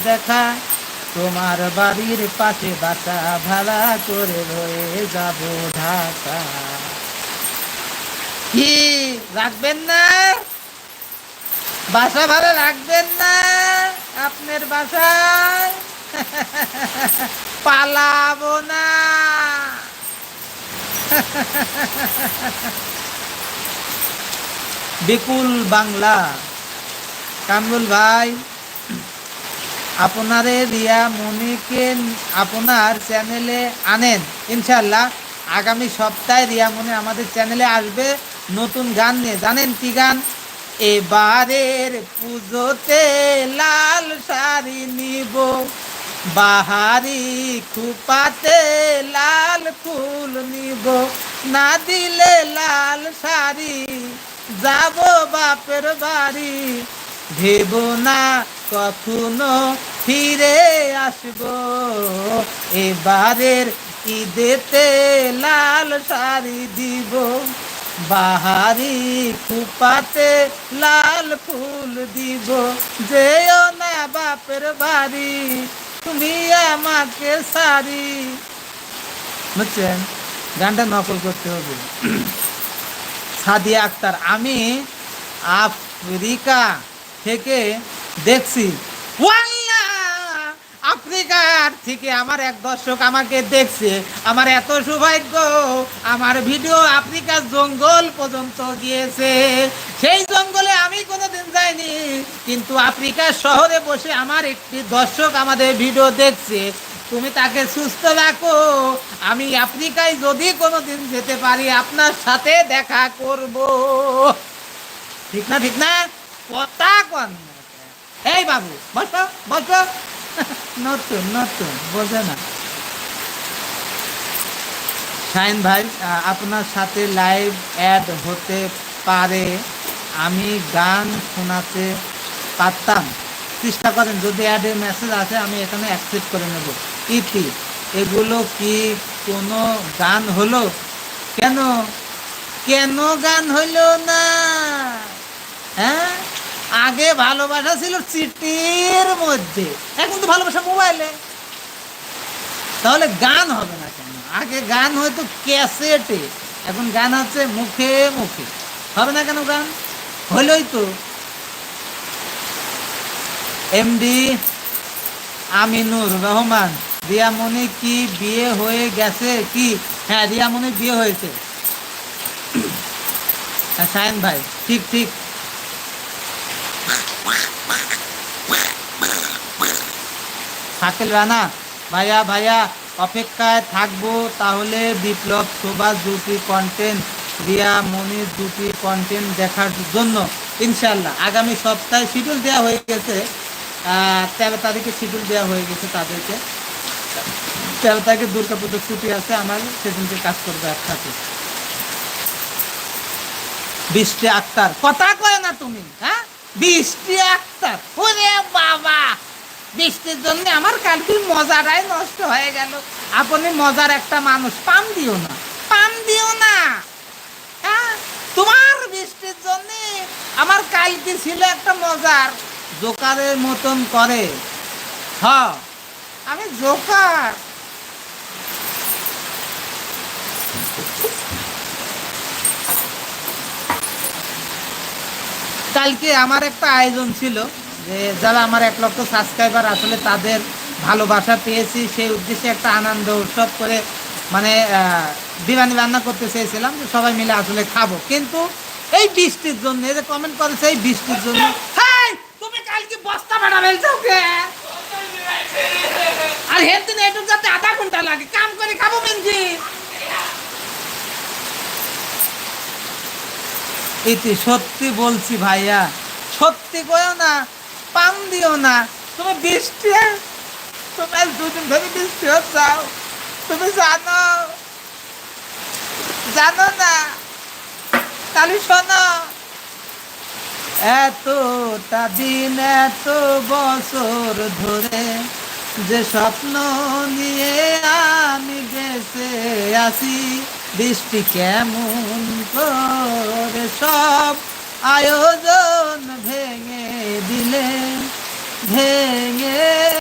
দেখা, তোমার বাড়ির পাশে বাসা ভাড়া করে রয়ে যাব ঢাকা। কি রাখবেন না? বাসা ভাড়া রাখবেন না আপনার বাসায়? পালাবো না। বিপুল বাংলা, কামরুল ভাই, আপনারে রিয়া মনিকে আপনার চ্যানেলে আনেন ইনশাল্লাহ। আগামী সপ্তাহে রিয়া মনি আমাদের চ্যানেলে আসবে নতুন গান নিয়ে। জানেন কি গান? এবারের পুজোতে লাল শাড়ি নিব, বাহারি খুপাতে লাল ফুল নিব, না দিলে লাল শাড়ি যাব বাপের বাড়ি, ভেব না কখনো ফিরে আসব, এবারের ঈদেতে লাল শাড়ি দিব, বাহারি খুপাতে লাল ফুল দিব, যেও না বাপের বাড়ি তুমি আমাকে সারি। বুঝছেন? গানটা নকল করতে হবে। সাদিয়া আক্তার, আমি আফ্রিকা থেকে দেখছি। ওয়াল্লাহ, আফ্রিকার থেকে আমার এক দর্শক আমাকে দেখছে। আমার এত সৌভাগ্য, আমার ভিডিও আফ্রিকার জঙ্গল পর্যন্ত গিয়েছে। সেই জঙ্গলে আমি কোনোদিন যাইনি, কিন্তু আফ্রিকার শহরে বসে আমার একটি দর্শক আমাদের ভিডিও দেখছে। তুমি তাকে সুস্থ রাখো, আমি আফ্রিকায় যদি কোনোদিন যেতে পারি আপনার সাথে দেখা করব। ঠিক না? ঠিক না? কথা কন। এই বাবু বসো বসো। নতুন নতুন বোঝে না। শাহিন ভাই, আপনার সাথে লাইভ অ্যাড হতে পারে, আমি গান শোনাতে পারতাম। চেষ্টা করেন, যদি অ্যাডের মেসেজ আসে আমি এখানে অ্যাকসেপ্ট করে নেব। ইতি, এগুলো কি কোনো গান হলো? কেন কেন গান হইল না? হ্যাঁ, আগে ভালোবাসা ছিল চিঠির মধ্যে, এখন তো ভালোবাসা মোবাইলে। তাহলে গান হবে না কেন? আগে গান হয়তো ক্যাসেটে, এখন গান হচ্ছে মুখে মুখে। হবে না কেন গান? হলোই তো। এমডি আমিনুর রহমান, রিয়ামণি কি বিয়ে হয়ে গেছে কি? হ্যাঁ, রিয়ামণির বিয়ে হয়েছে। শাহিন ভাই, ঠিক ঠিক। শাকিল রানা, ভাইয়া ভাইয়া অপেক্ষায় থাকবো তাহলে বিপ্লব সুভাষ দুটি কন্টেন্ট, রিয়া মনির দুটি কন্টেন্ট দেখার জন্য ইনশাল্লাহ। আগামী সপ্তাহে শিডিউল দেওয়া হয়ে গেছে, 13 তারিখে শিডিউল দেওয়া হয়ে গেছে তাদেরকে। 13 তারিখে দুর্গাপুজোর ছুটি আছে আমার, সেদিনকে কাজ করবে একসাথে। বৃষ্টি আক্তার, কথা কয় না তুমি? হ্যাঁ, বৃষ্টি আক্তার, ওরে বাবা, বৃষ্টির জন্য আমার কালকে মজাটাই নষ্ট হয়ে গেল। আপনি মজার একটা মানুষ, পাম দিও না, পাম দিও না। হ্যাঁ, তোমার বৃষ্টির জন্য আমার কালকে ছিল একটা মজার, জোকারের মতন করে। হ্যাঁ, আমি জোকার। কালকে আমার একটা আয়োজন ছিল, যে যারা আমার 1 লক্ষ সাবস্ক্রাইবার, আসলে তাদের ভালোবাসা পেয়েছি, সেই উদ্দেশ্যে একটা আনন্দ উৎসব করে মানে বিরিয়ানি রান্না করতে চেয়েছিলাম, যে সবাই মিলে আসলে খাবো। কিন্তু এই বৃষ্টির জন্য, যে কমেন্ট করেছে এই বৃষ্টির জন্য, হ্যাঁ তুমি কালকে বস্তা ভাড়া ফেলছো কে? আর হের দিন এটুক যাতে আধা ঘন্টা লাগে, কাম করে খাবো মেনজি। ইতি, সত্যি বলছি ভাইয়া, সত্যি কয়ও না, পাম দিও না। তুমি বৃষ্টি, তুমি 2 দিন ধরে বৃষ্টি হচ্ছাও, তুমি জানো জানো না? তাহলে শোনো, এতটা দিন এত বছর ধরে যে স্বপ্ন নিয়ে আমি বেঁচে আছি, বৃষ্টি কেমন করে সব আয়োজন ভেঙে দিলে, ভেঙে